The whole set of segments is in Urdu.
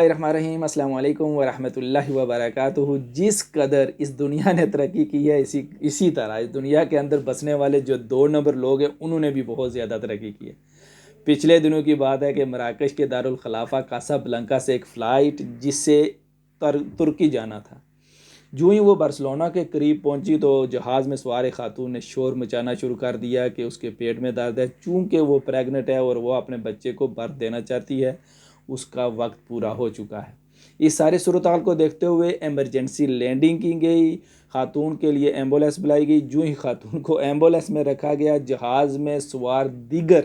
الرحمن الرحیم، السلام علیکم ورحمۃ اللہ وبرکاتہ۔ جس قدر اس دنیا نے ترقی کی ہے اسی طرح اس دنیا کے اندر بسنے والے جو 2 نمبر لوگ ہیں انہوں نے بھی بہت زیادہ ترقی کی ہے۔ پچھلے دنوں کی بات ہے کہ مراکش کے دارالخلافہ کاسابلانکا سے ایک فلائٹ جس سے ترکی جانا تھا، جو ہی وہ برسلونا کے قریب پہنچی تو جہاز میں سوار خاتون نے شور مچانا شروع کر دیا کہ اس کے پیٹ میں درد ہے۔ چونکہ وہ پریگننٹ ہے اور وہ اپنے بچے کو برتھ دینا چاہتی ہے، اس کا وقت پورا ہو چکا ہے۔ اس ساری صورتحال کو دیکھتے ہوئے ایمرجنسی لینڈنگ کی گئی، خاتون کے لیے ایمبولینس بلائی گئی۔ جو ہی خاتون کو ایمبولینس میں رکھا گیا، جہاز میں سوار دیگر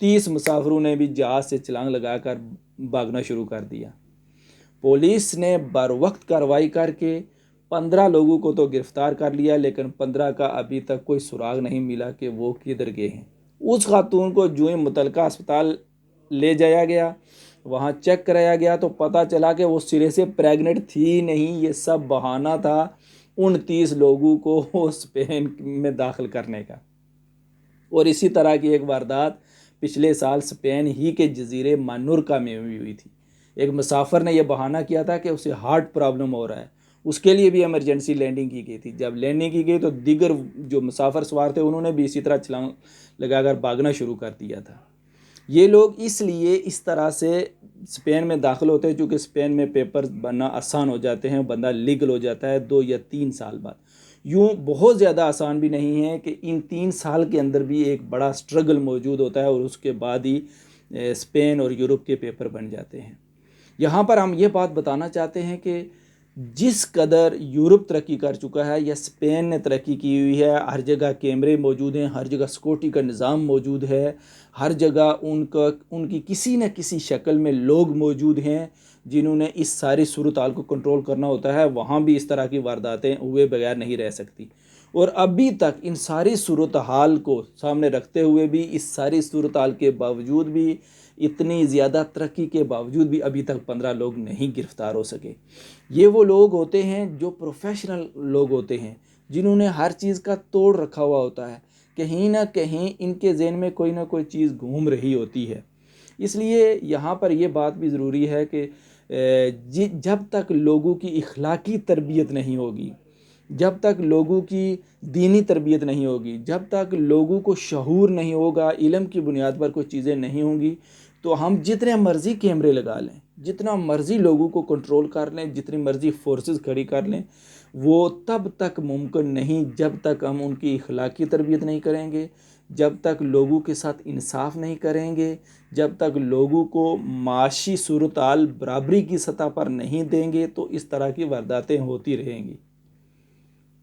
30 مسافروں نے بھی جہاز سے چھلانگ لگا کر بھاگنا شروع کر دیا۔ پولیس نے بروقت کارروائی کر کے 15 لوگوں کو تو گرفتار کر لیا، لیکن 15 کا ابھی تک کوئی سراغ نہیں ملا کہ وہ کدھر گئے ہیں۔ اس خاتون کو جو ہی متعلقہ اسپتال لے جایا گیا، وہاں چیک کرایا گیا تو پتہ چلا کہ وہ سرے سے پریگننٹ تھی نہیں، یہ سب بہانہ تھا 29 لوگوں کو اسپین میں داخل کرنے کا۔ اور اسی طرح کی ایک واردات پچھلے سال اسپین ہی کے جزیرے مانورکا میں ہوئی تھی۔ ایک مسافر نے یہ بہانہ کیا تھا کہ اسے ہارٹ پرابلم ہو رہا ہے، اس کے لیے بھی ایمرجنسی لینڈنگ کی گئی تھی۔ جب لینڈنگ کی گئی تو دیگر جو مسافر سوار تھے انہوں نے بھی اسی طرح چھلانگ لگا کر بھاگنا شروع کر دیا تھا۔ یہ لوگ اس لیے اس طرح سے اسپین میں داخل ہوتے ہیں چونکہ اسپین میں پیپر بننا آسان ہو جاتے ہیں، بندہ لیگل ہو جاتا ہے 2 یا 3 سال بعد۔ یوں بہت زیادہ آسان بھی نہیں ہے کہ ان 3 سال کے اندر بھی ایک بڑا سٹرگل موجود ہوتا ہے اور اس کے بعد ہی اسپین اور یورپ کے پیپر بن جاتے ہیں۔ یہاں پر ہم یہ بات بتانا چاہتے ہیں کہ جس قدر یورپ ترقی کر چکا ہے یا اسپین نے ترقی کی ہوئی ہے، ہر جگہ کیمرے موجود ہیں، ہر جگہ سیکورٹی کا نظام موجود ہے، ہر جگہ ان کی کسی نہ کسی شکل میں لوگ موجود ہیں جنہوں نے اس ساری صورتحال کو کنٹرول کرنا ہوتا ہے۔ وہاں بھی اس طرح کی وارداتیں ہوئے بغیر نہیں رہ سکتی، اور ابھی تک ان ساری صورتحال کو سامنے رکھتے ہوئے بھی، اس ساری صورتحال کے باوجود بھی، اتنی زیادہ ترقی کے باوجود بھی ابھی تک 15 لوگ نہیں گرفتار ہو سکے۔ یہ وہ لوگ ہوتے ہیں جو پروفیشنل لوگ ہوتے ہیں، جنہوں نے ہر چیز کا توڑ رکھا ہوا ہوتا ہے۔ کہیں نہ کہیں ان کے ذہن میں کوئی نہ کوئی چیز گھوم رہی ہوتی ہے۔ اس لیے یہاں پر یہ بات بھی ضروری ہے کہ جب تک لوگوں کی اخلاقی تربیت نہیں ہوگی، جب تک لوگوں کی دینی تربیت نہیں ہوگی، جب تک لوگوں کو شعور نہیں ہوگا، علم کی بنیاد پر کوئی چیزیں نہیں ہوں گی، تو ہم جتنے مرضی کیمرے لگا لیں، جتنا مرضی لوگوں کو کنٹرول کر لیں، جتنی مرضی فورسز کھڑی کر لیں، وہ تب تک ممکن نہیں جب تک ہم ان کی اخلاقی تربیت نہیں کریں گے، جب تک لوگوں کے ساتھ انصاف نہیں کریں گے، جب تک لوگوں کو معاشی صورتحال برابری کی سطح پر نہیں دیں گے، تو اس طرح کی وارداتیں ہوتی رہیں گی۔